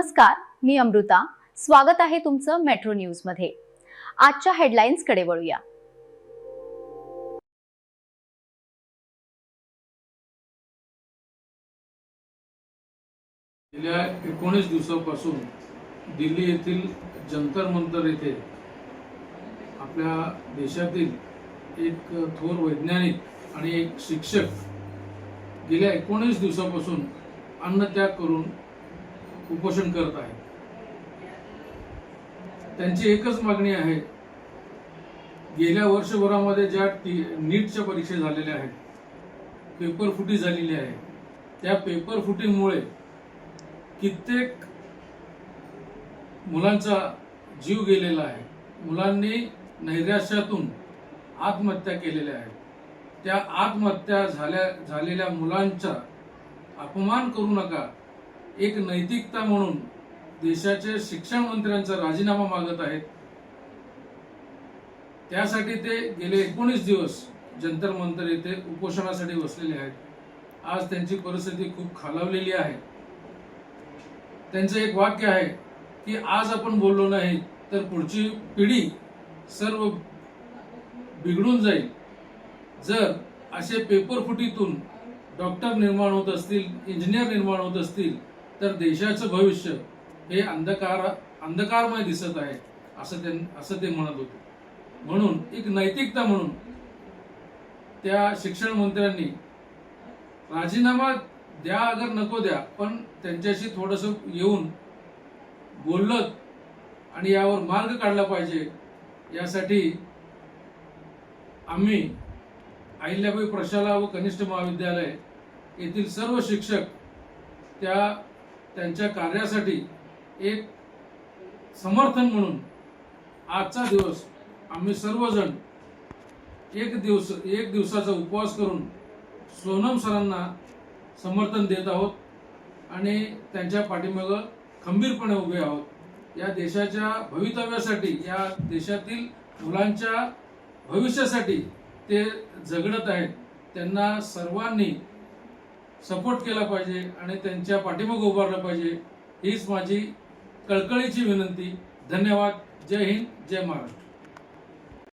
नमस्कार, मी अमृता. स्वागत आहे तुमचं मेट्रो न्यूज मध्ये. आजच्या हेडलाईन्स कडे वळूया. गेल्या 19 दिवसापासून दिल्ली येथील जंतर मंतर येथे आपल्या देशातील एक थोर वैज्ञानिक आणि एक शिक्षक गेल्या 19 दिवसापासून अन्नत्याग करून उपोषण करत आहेत. त्यांची एकच मागणी आहे, गेल्या वर्षभरामध्ये ज्या नीटच्या परीक्षा झालेल्या आहेत, पेपर फुटी झालेली आहे, त्या पेपर फुटीमुळे कित्येक मुलांचा जीव गेलेला आहे. मुलांनी नैराश्यातून आत्महत्या केलेल्या आहेत. त्या आत्महत्या झालेल्या मुलांचा अपमान करू नका, एक नैतिकता म्हणून देशाचे शिक्षण मंत्र्यांचा राजीनामा मागत आहेत. त्यासाठी ते गेले 19 दिवस जंतर मंतर येथे उपोषणासाठी बसलेले आहेत. आज त्यांची परिस्थिती खूप खालावलेली आहे. त्यांचं एक वाक्य आहे की आज आपण बोललो नाही तर पुढची पिढी सर्व बिघडून जाईल. जर असे पेपर फुटीतून डॉक्टर निर्माण होत असतील, इंजिनियर निर्माण होत असतील, तर देशाचं भविष्य हे अंधकारमय दिसत आहे, असं ते म्हणत होते. म्हणून एक नैतिकता म्हणून त्या शिक्षण मंत्र्यांनी राजीनामा द्या, अगर नको द्या, पण त्यांच्याशी थोडंसं येऊन बोललं आणि यावर मार्ग काढला पाहिजे. यासाठी आम्ही अहिल्याबाई प्रशाला व कनिष्ठ महाविद्यालय येथील सर्व शिक्षक त्यांच्या कार्यासाठी एक समर्थन म्हणून आजचा दिवस आम्ही सर्वजण एक दिवसाचा उपवास करून सोनम सरांना समर्थन देत आहोत आणि त्यांच्या पाठीमागे खंबीरपणे उभे आहोत. या देशाच्या भवितव्यासाठी, या देशातील मुलांच्या भविष्यासाठी ते झगडत आहेत. त्यांना सर्वांनी सपोर्ट केला पाहिजे आणि त्यांच्या पाठीमागे उभारलं पाहिजे, हीच माझी कळकळीची विनंती. धन्यवाद. जय हिंद, जय महाराष्ट्र.